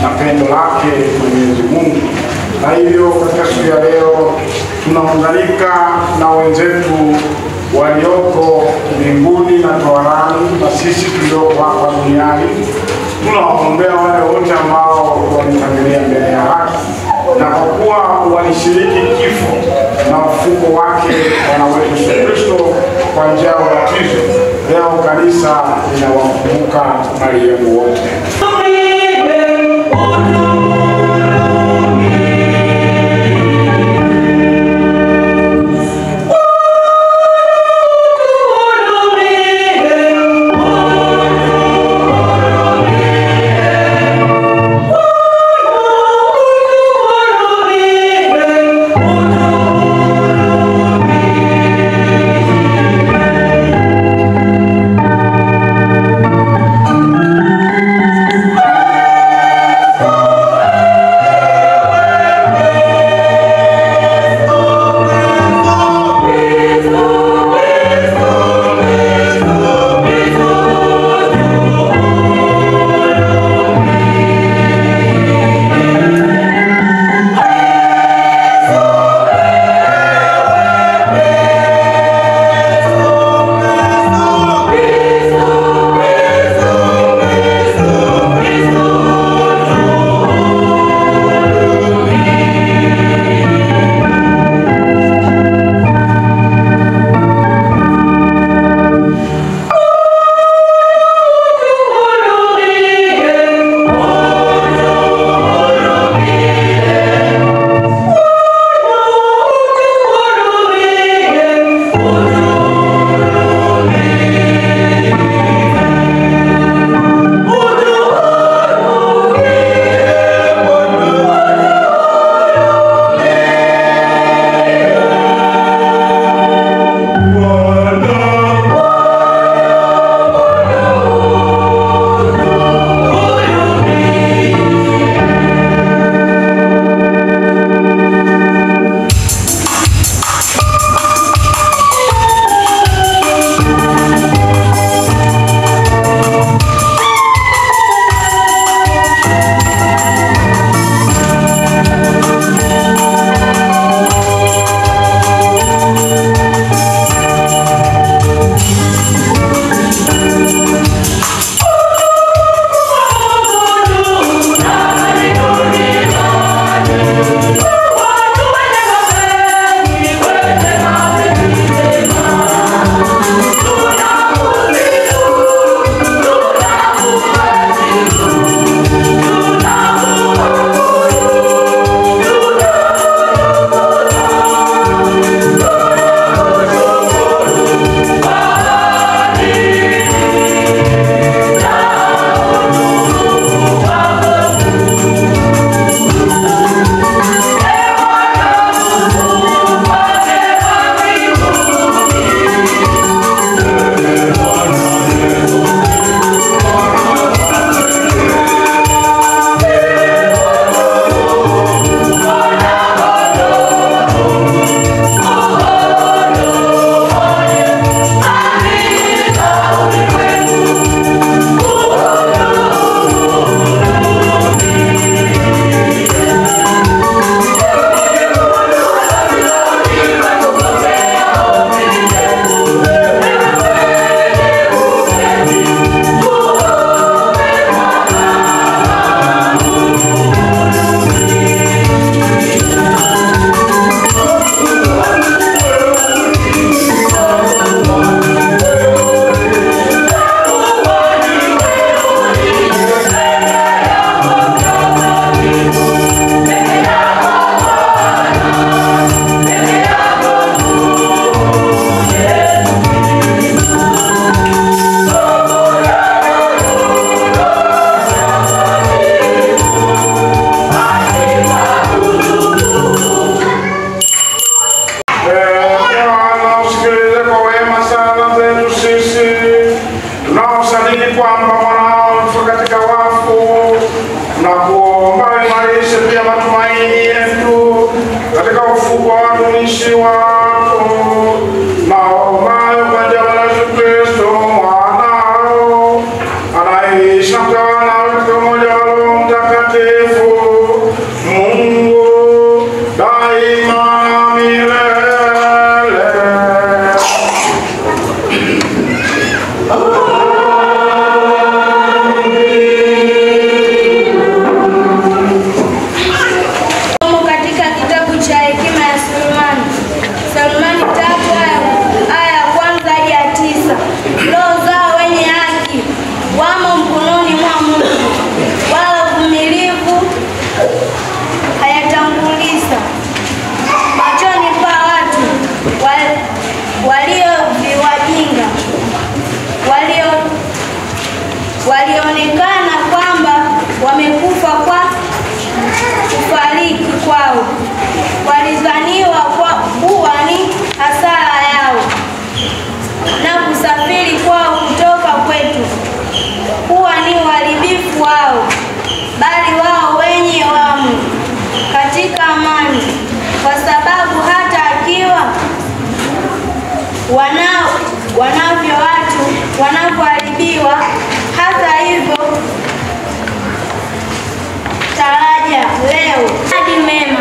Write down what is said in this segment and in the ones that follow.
na pendo lake Mwenyezi Mungu. Na hivyo katika siku ya leo tunaunganika na wenzetu walioko mbinguni na toharani na sisi tulioko hapa duniani. Tunawaombea wale wote ambao walitangulia mbele ya haki na kwa kuwa walishiriki kifo na ufufuko wake Bwana wetu Yesu Kristo kwa njia ya ubatizo. Leo kanisa linawakumbuka marehemu wote. Oh, wao, walidhaniwa kuwa ni hasara yao, na kusafiri kwao kutoka kwetu kuwa ni uharibifu wao, bali wao wenye wamo katika amani, kwa sababu hata akiwa wanavyo watu wanavyoharibiwa, hata hivyo taraja leo hadi mema.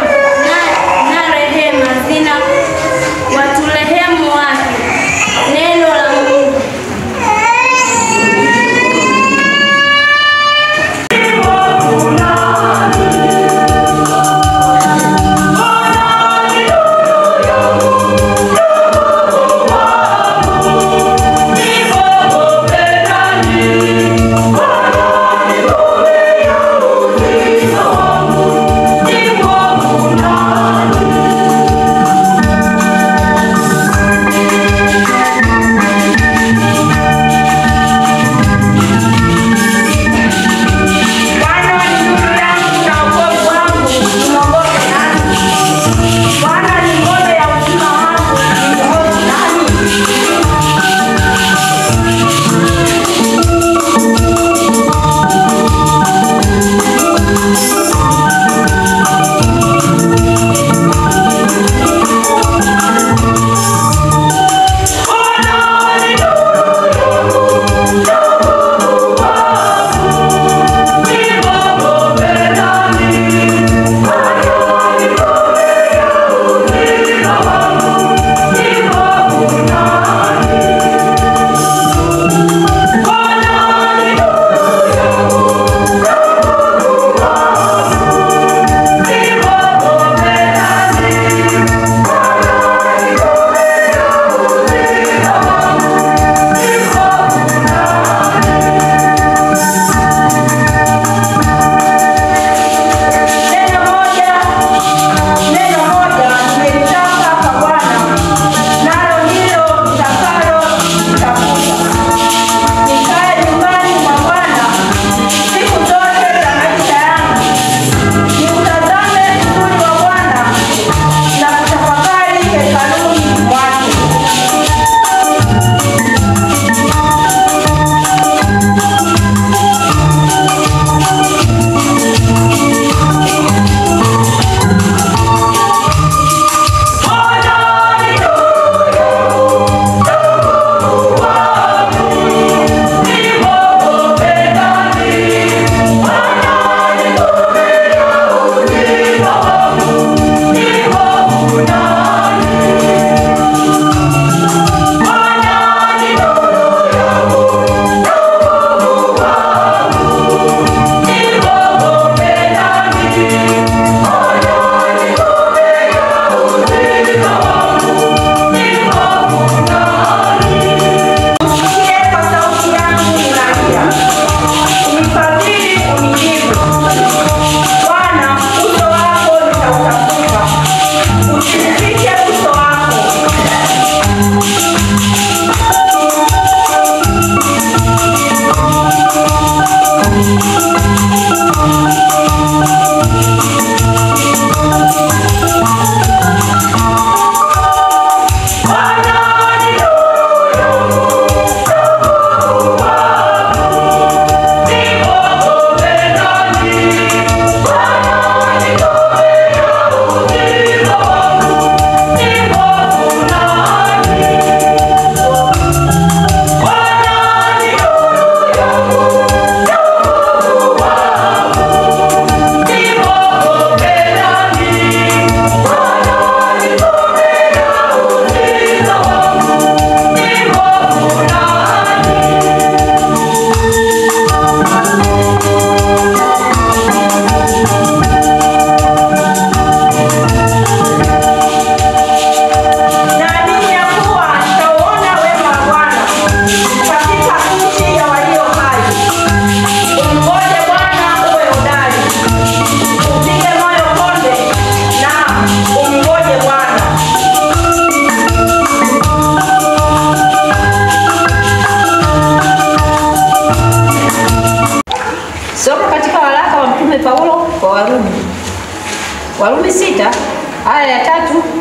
aya ya 3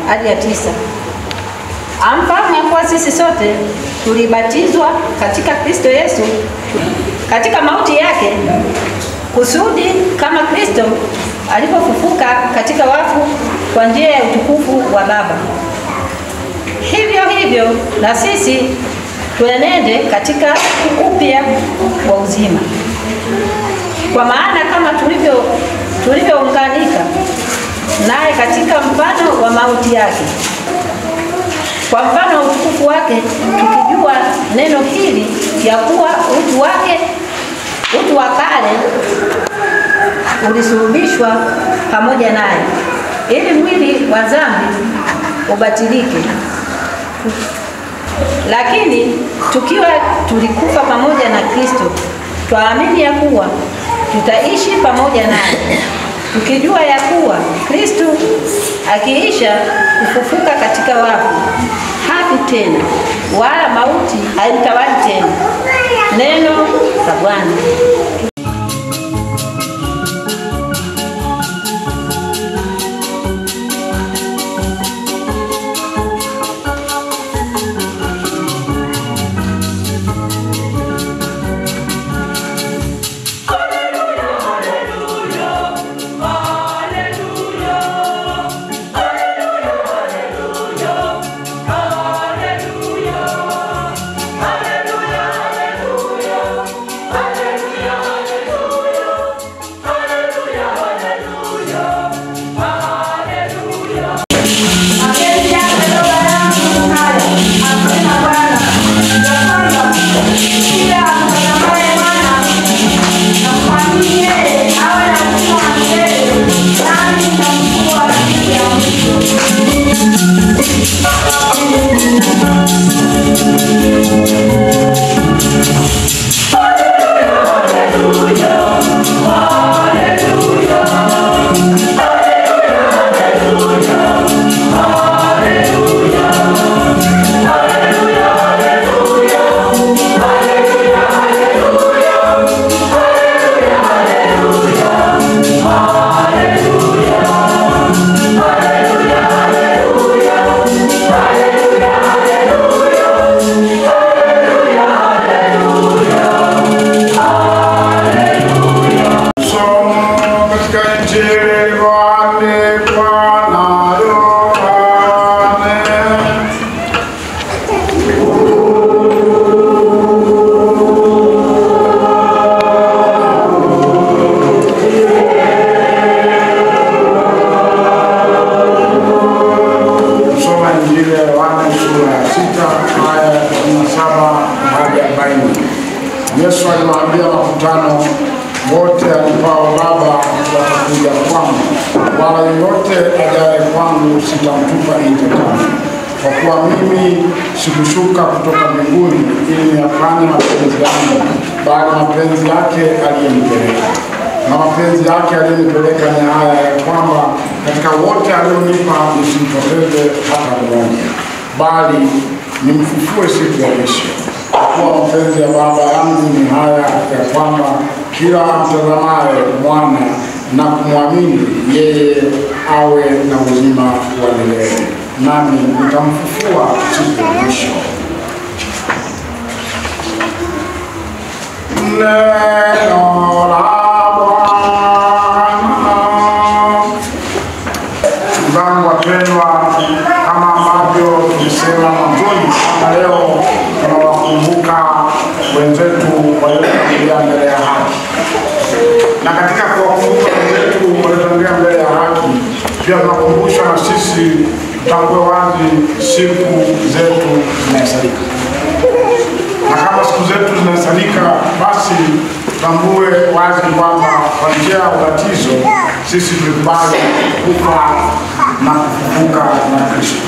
hadi ya 9. Amfahamu ya kuwa sisi sote tulibatizwa katika Kristo Yesu katika mauti yake, kusudi kama Kristo alipofufuka katika wafu kwa njia ya utukufu wa Baba, hivyo hivyo na sisi tuenende katika upya wa uzima. Kwa maana kama tulivyounganika naye katika mfano wa mauti yake, kwa mfano wa utukufu wake, tukijua neno hili ya kuwa utu wa kale ulisulubishwa pamoja naye, ili mwili wa dhambi ubatilike. Lakini tukiwa tulikufa pamoja na Kristo, twaamini ya kuwa tutaishi pamoja naye, tukijua ya kuwa Kristo akiisha kufufuka katika wafu hafi tena, wala mauti haimtawali tena. Neno la Bwana. Yesu aliwaambia makutano wote alipao Baba watakuja kwangu, wala yoyote ajaye kwangu sitamtupa nje kamwe. Kwa kuwa mimi sikushuka kutoka mbinguni ili niyafanye mapenzi yangu, bali mapenzi yake aliyenipeleka. Na mapenzi yake aliyenipeleka ni haya, ya kwamba katika wote alionipa nisimpoteze hata mmoja, bali nimfufue siku ya mwisho. Kwa kuwa mapenzi ya Baba yangu ni haya, ya kwamba kila amtazamaye Mwana na kumwamini yeye awe na uzima wa milele, nami nitamfufua siku ya mwisho. Neno la Bwana. Wapendwa, kama ambavyo tulisema mwanzoni, kama leo tunawakumbuka wenzetu waliotangulia mbele ya haki, na katika kuwakumbuka wenzetu waliotangulia mbele ya haki, pia tunakumbushwa na sisi tutambue wazi siku zetu zinahesanika. Na kama siku zetu zinahesanika, basi tutambue wazi kwamba kwa njia ya ubatizo sisi tulikubali kufa na kufufuka na Kristo.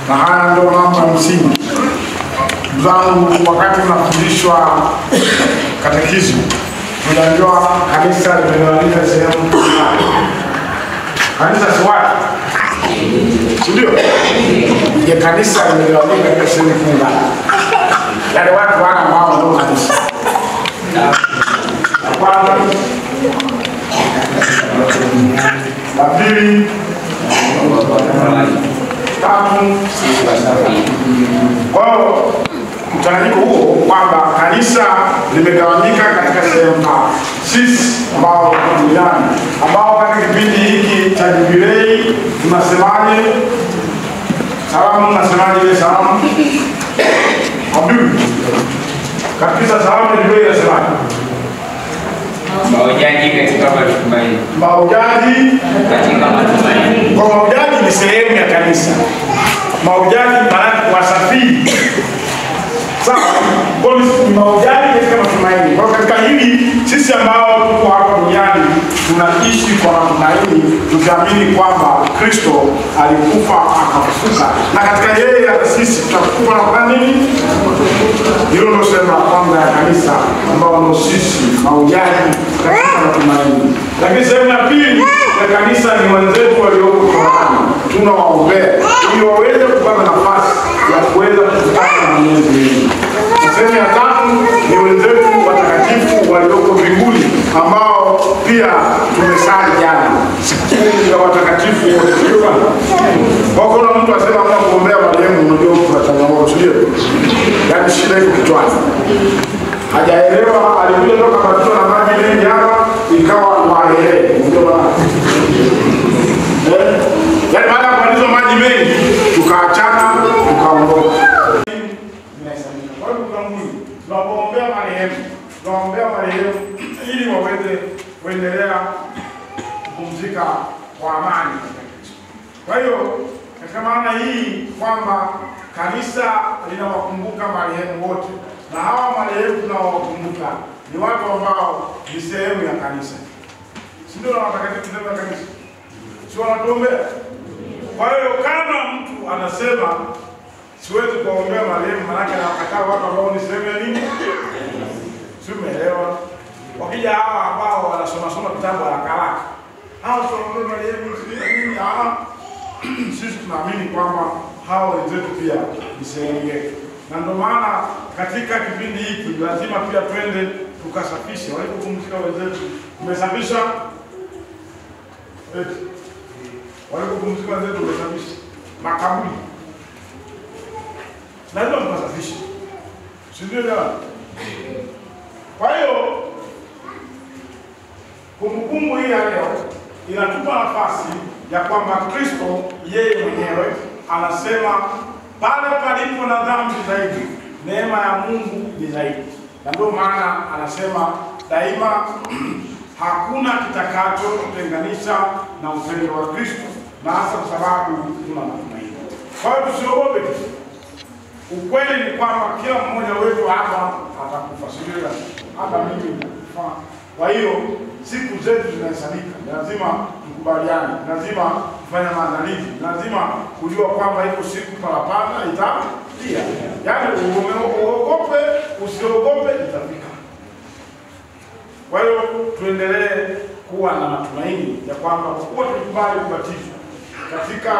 Na haya ndio mambo ya msingi. Zangu, wakati tunafundishwa katekismu, tunajua kanisa limegawanyika sehemu tatu. Kanisa si watu, ndio? Je, kanisa limegawanyika katika sehemu ngapi? Yale watu wana ambao ndio kanisa. Kwanza, la pili, Kwa hiyo mchanganyiko huo kwamba kanisa limegawanyika katika sehemu tatu. Sisi ambao duniani ambao katika kipindi hiki cha jubilei tunasemaje? Salamu, nasemaje ile salamu? Abdul. Kabisa salamu ya jubilei nasemaje? Mahujaji katika matumaini. Mahujaji Katika matumaini. Kwa mahujaji ni sehemu ya kanisa. Mahujaji maana wasafiri. Sawa, kwa ni mahujaji katika matumaini. Kwa katika hili sisi ambao tuko hapa duniani tunaishi kwa matumaini, tukiamini kwamba Kristo alikufa akafufuka, na katika yeye hata sisi tutakufa na kwa nini? Hilo ndio sema kwanza ya kanisa ambao ndio sisi mahujaji katika matumaini. Lakini sehemu ya pili ya kanisa ni wenzetu walioko Korani, tunawaombea ili waweze kupata nafasi ya kuweza kukutana na Mwenyezi Mungu. Sehemu ya tatu ni wenzetu watakatifu walioko mbinguni ambao pia tumesali jana. Sisi wa watakatifu wote. Kwa kuna mtu asema kama kuombea marehemu, unajua kuna changamoto sio? Yaani shida iko kichwani. Hajaelewa, alikuja toka batizo na maji mengi hapa ikawa waelewe. Ndio maana. Yaani baada ya kubatizo maji mengi tukaachana tukaondoka. Tunaombea marehemu ili waweze kuendelea kupumzika kwa amani. Kwa hiyo katika maana hii kwamba kanisa linawakumbuka marehemu wote, na hawa marehemu tunaowakumbuka ni watu ambao ni sehemu ya kanisa, si ndio? Na watakatifu sehemu ya kanisa, si wanatuombea? Kwa hiyo kama mtu anasema siwezi kuombea marehemu, maana anakataa watu ambao ni sehemu ya nini? Tumeelewa. Wakija hawa ambao wanasoma vitabu haraka haraka, hao tunaombea marehemu nini? Sisi tunaamini kwamba hao wenzetu pia ni sehemu yetu, na ndio maana katika kipindi hiki lazima pia twende tukasafishe walipopumzika wenzetu. Tumesafisha walipopumzika wenzetu, tumesafisha makaburi, lazima tukasafishe, si ndio? Kwa hiyo kumbukumbu hii ya leo inatupa nafasi ya kwamba Kristo yeye mwenyewe anasema pale palipo na dhambi zaidi, neema ya Mungu ni zaidi. Na ndio maana anasema daima hakuna kitakacho kutenganisha na upendo wa Kristo, na hasa kwa sababu tuna matumaini. Kwa hiyo tusiogope. Ukweli ni kwamba kila mmoja wetu hapa atakufa, sio? Hata mimi nitakufa. Kwa hiyo siku zetu zinahesabika. Lazima tukubaliane, lazima kufanya maandalizi, lazima kujua kwamba iko siku parapanda itakuja. Yaani uogope, usiogope, itafika. Kwa hiyo tuendelee kuwa na matumaini ya kwamba kwa tukubali kubatizwa katika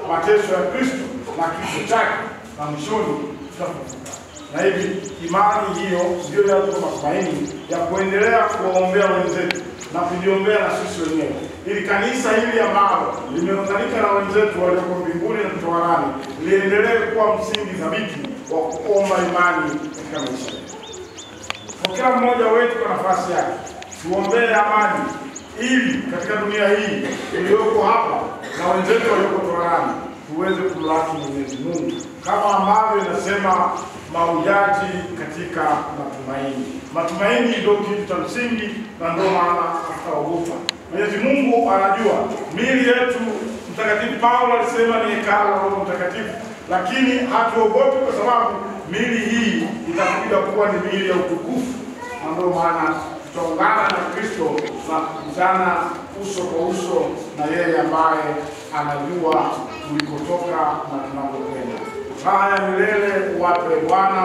mateso ya Kristo na kifo chake, na mwishoni tutafufuka. Na hivi imani hiyo ndio inatupa matumaini ya kuendelea kuwaombea wenzetu na kujiombea na sisi wenyewe, ili kanisa hili ambalo limeunganika na wenzetu walioko mbinguni na mtoharani liendelee kuwa msingi thabiti wa kuomba imani katika maisha yetu. Kwa kila mmoja wetu kwa nafasi yake tuombee amani, ili katika dunia hii iliyoko hapa na wenzetu walioko toharani tuweze kumlaki Mwenyezi Mungu kama ambavyo inasema mahujaji katika matumaini. Matumaini ndio kitu cha msingi, na ndio maana tutaogopa. Mwenyezi Mungu anajua miili yetu. Mtakatifu Paulo alisema ni hekalu la Roho Mtakatifu, lakini hatuogopi kwa sababu miili hii itakuja kuwa ni miili ya utukufu, na ndio maana tutaungana na Kristo na kukutana uso kwa uso na yeye ambaye anajua tulikotoka na tunakokwenda. Raha ya milele uwape Bwana,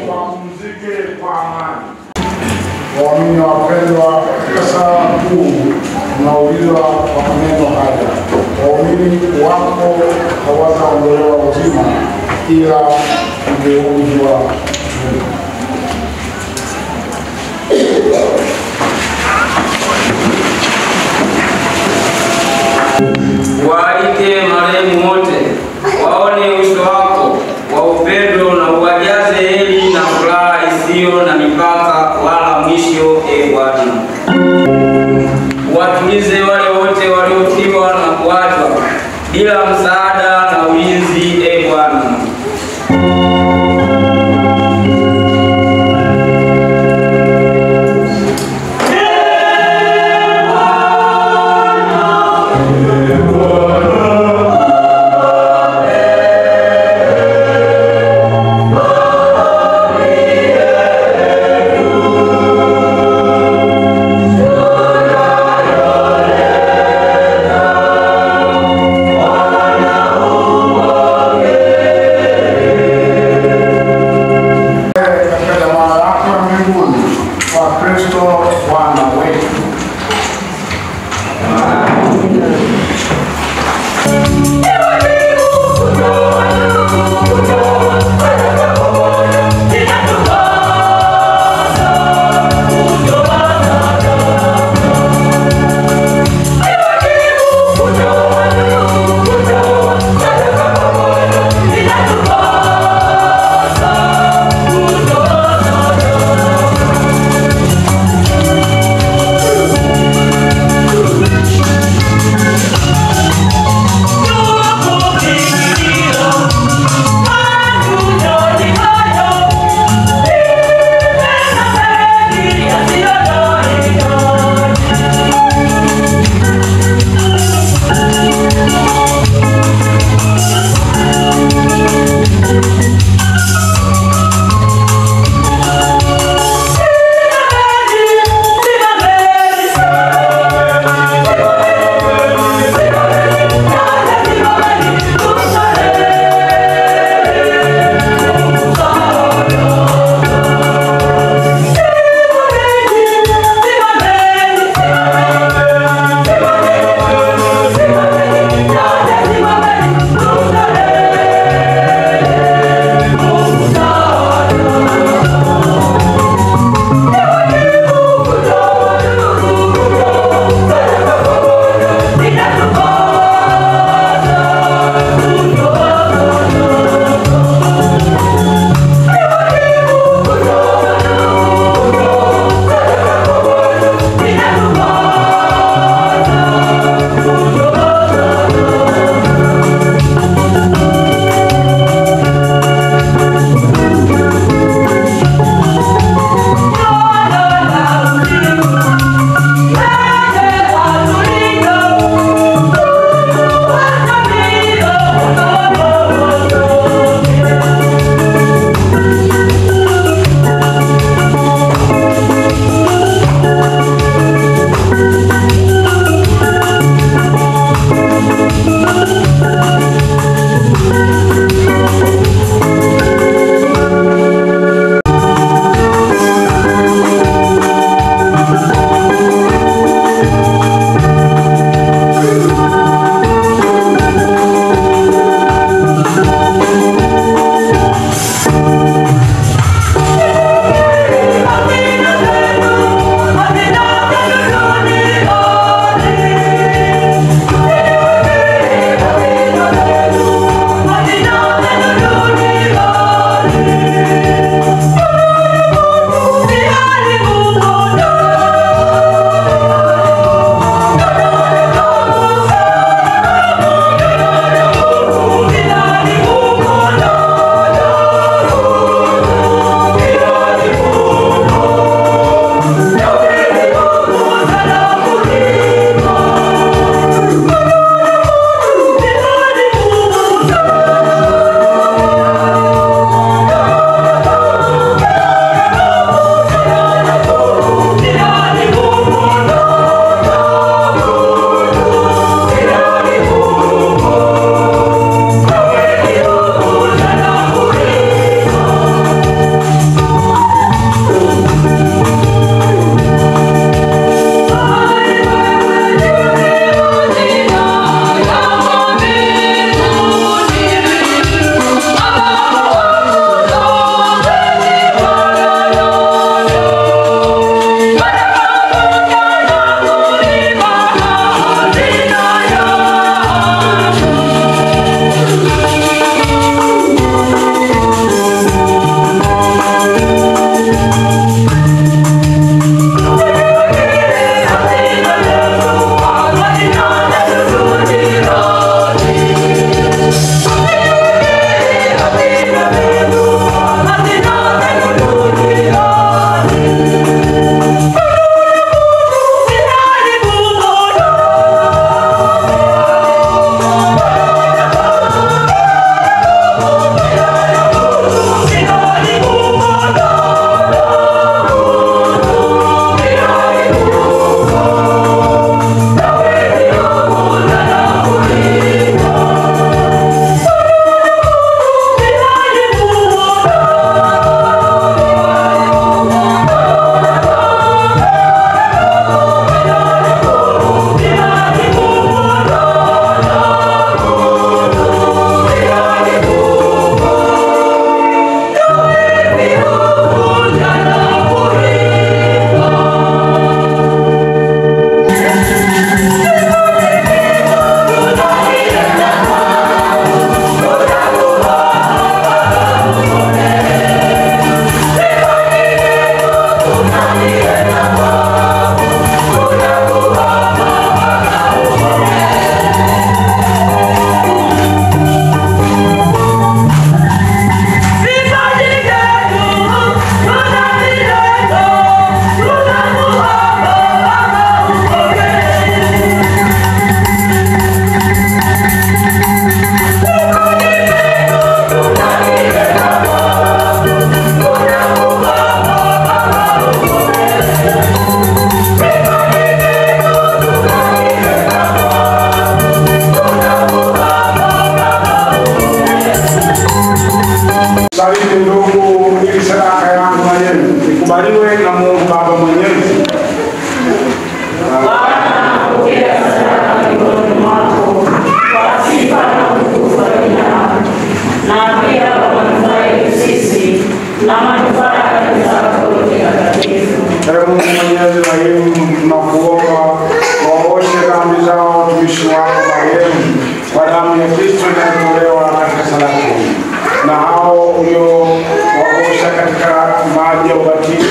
wapumzike kwa amani. Waamini wapendwa, katika sala kuu tunaulizwa kwa maneno haya: waumini wako hawataondolewa uzima ila kugeuzwa tunu. Waalike marehemu wote waone uso wako wa upendo na uwajaze heri na furaha isiyo na mipaka wala mwisho, e Bwana. Watulize wale wote waliofiwa na kuachwa bila msaada na ulinzi, e Bwana. mtumishi wako marehemu kwa damu ya Kristo inayotolewa katika sala hii, na hao uliowaosha katika maji ya ubatizo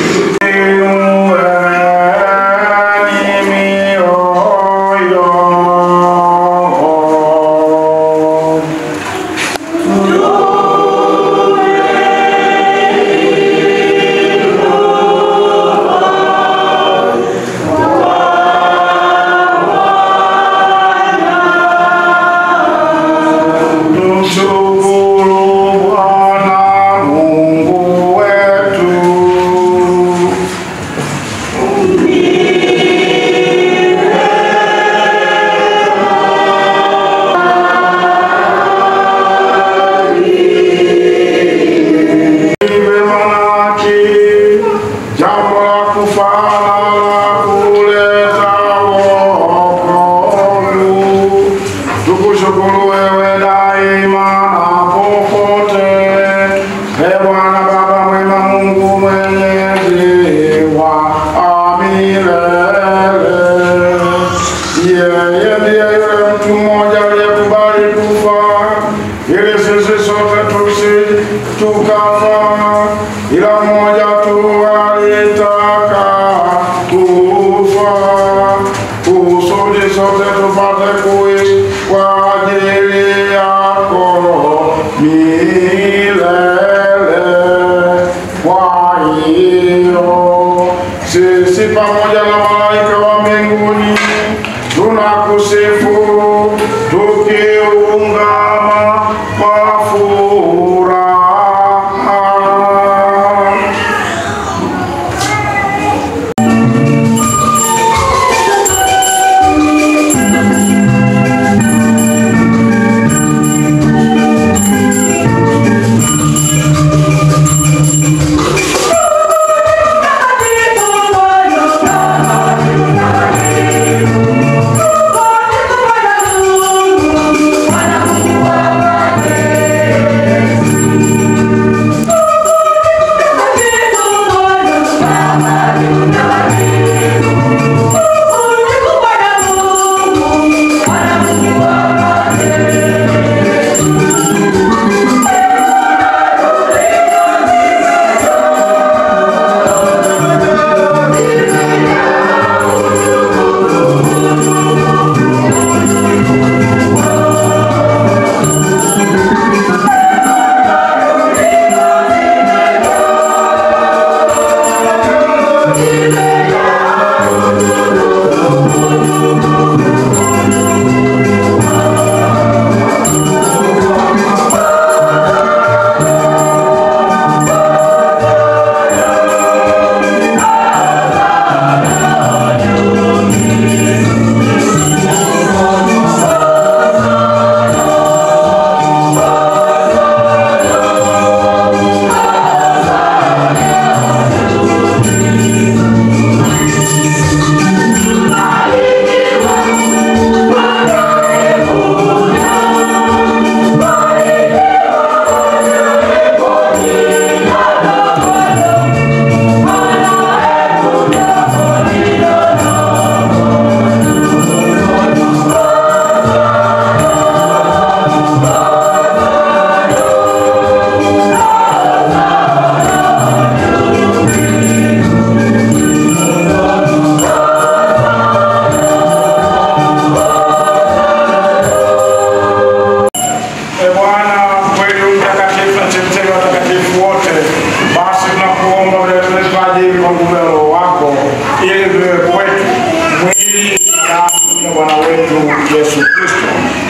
sisi pamoja na malaika wa mbinguni tunakusifu tukiungama kwa furaha.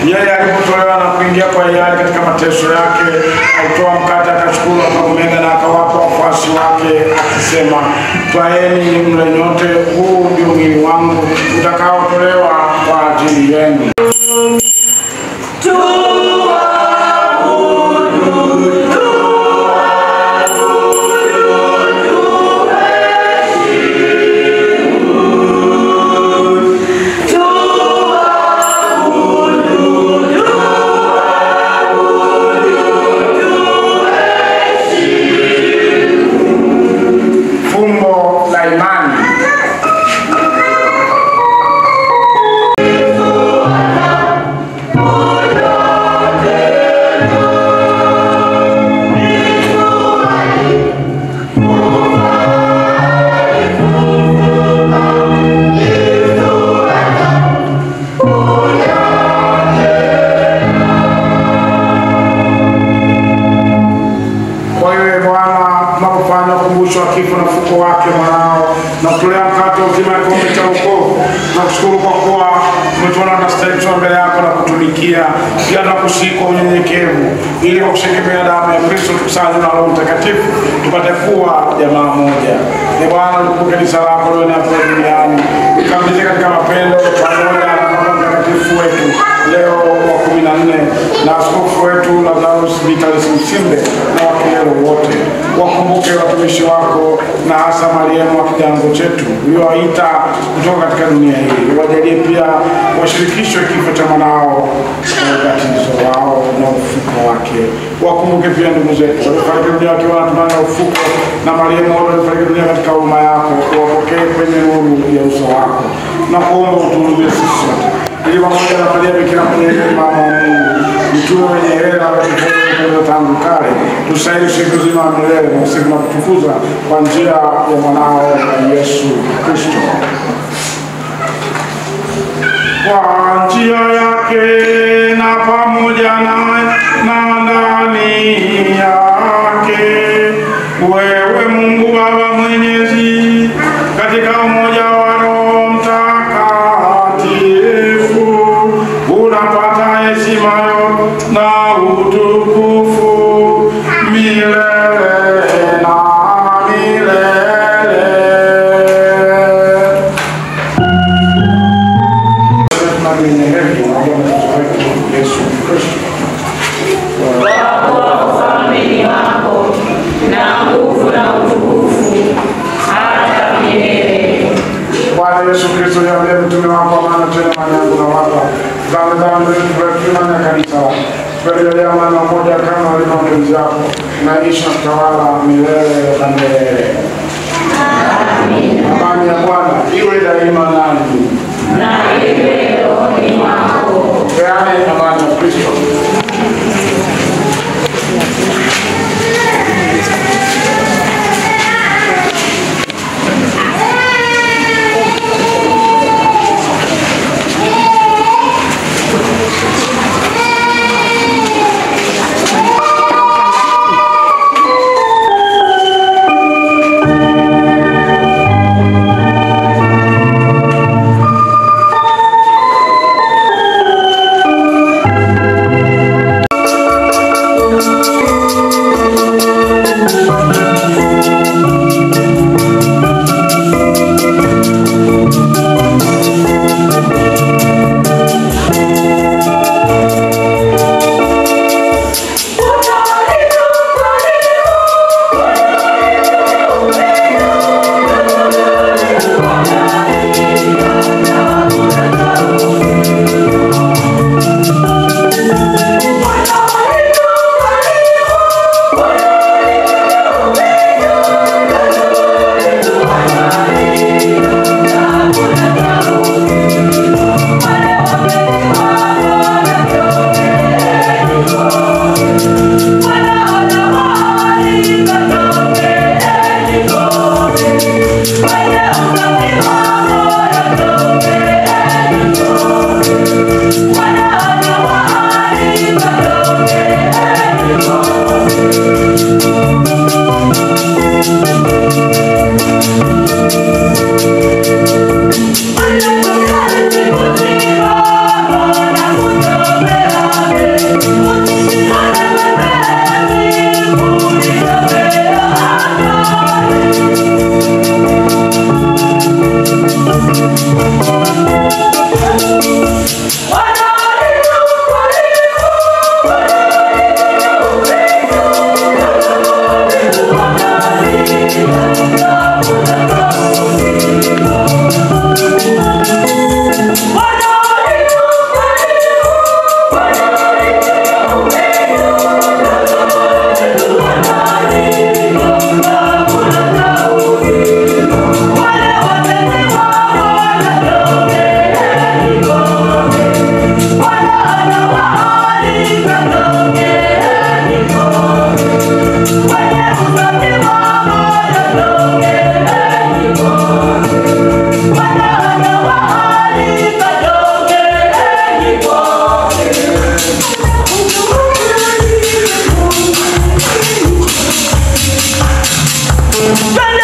Yeye alipotolewa na kuingia kwa hiari katika mateso yake, alitoa mkate, akashukuru, akaumega na akawapa wafuasi wake akisema, twaeni mle nyote, huu ndio mwili wangu utakaotolewa kwa ajili yenu. Fumbo la imani. ufufuko wake mwanao, na kutolea mkate wa uzima na kikombe cha wokovu. Tunakushukuru kwa kuwa umetuona tunastahili mbele yako na kutumikia, pia tunakusihi kwa unyenyekevu, ili kwa kushiriki damu ya Kristo tukusanywe na Roho Mtakatifu tupate kuwa jamaa moja. Ee Bwana, ulikumbuke kanisa lako leo hapa duniani, ukamilishe katika mapendo pamoja na Roho Mtakatifu wetu leo wa 14 na askofu wetu Lazarus Vitalis Msimbe na wakilelo wote. Wakumbuke watumishi wako na hasa Mariamu wa kigango chetu uliowaita kutoka katika dunia hii. Wajalie pia washirikishwe kifo cha mwanao na ubatizo wao na ufufuko wake. Wakumbuke pia ndugu zetu waliofariki dunia wakiwa wanatumana na ufufuko, na Mariamu waliofariki dunia katika huruma yako, wapokee kwenye nuru ya uso wako, na kuomba utuhurumie sisi sote, ili pamoja na Maria Bikira mwenye mama wa Mungu, mtume wenye heri wa tangu kale, tusaidie siku nzima ya milele na usiku na kutukuza kwa njia ya mwanao Yesu Kristo. Kwa njia yake na pamoja na ndani yake, wewe Mungu Baba Mwenyezi, katika umoja wa Roho Mtakatifu, unapata heshima na utukufu milele na milele. Yesu Kristo ufalme wako na nguvu na utukufu hata milele. Bwana Yesu Kristo, niambie mtume wako amana tena manyangu na wapa dhambi zetu na kanisa tuelelea maana moja kama walivyo mapenzi yako, na ishi na kutawala milele na milele. Amen. Amani ya Bwana iwe daima nanyi na iwe rohoni mwako. Peane amani ya Kristo. When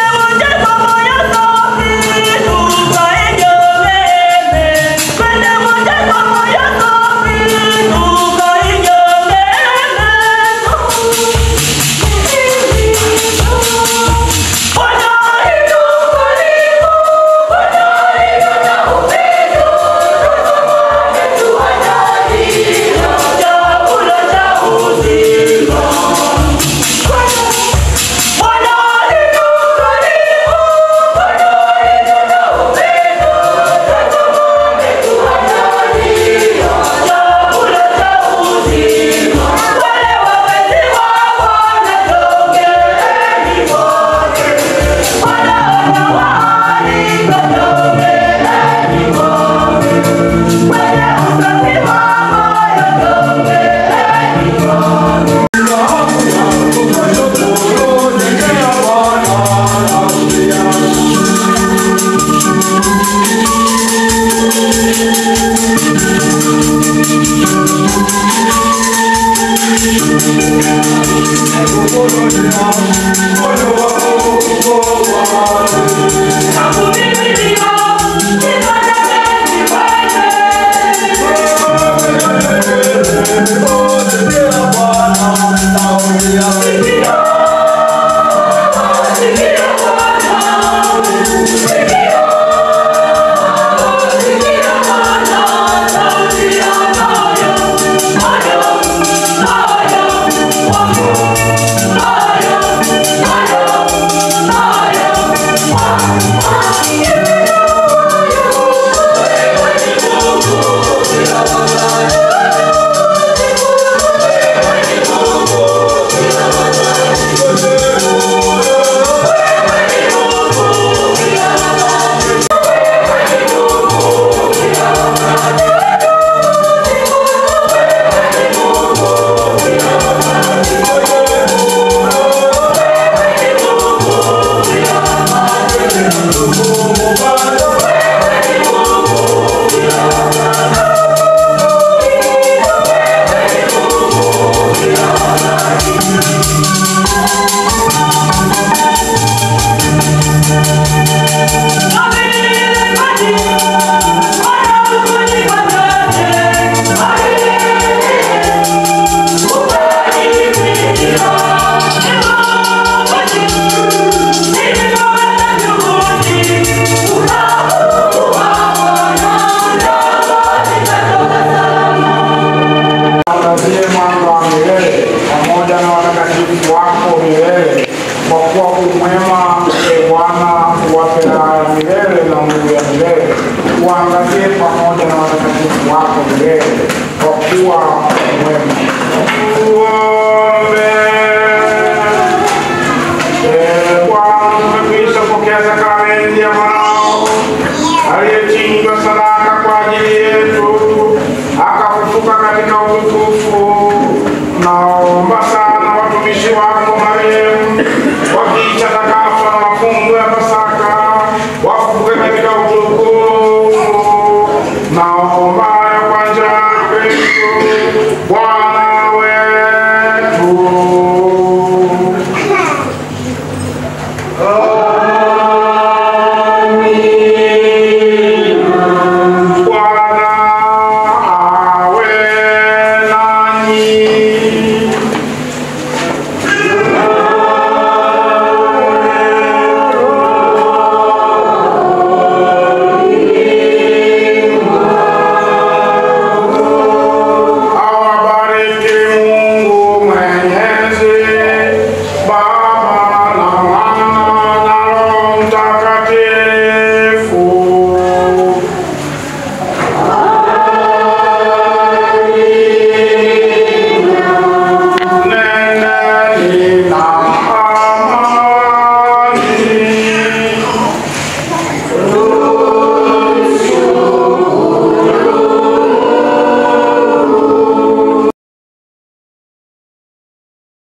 Now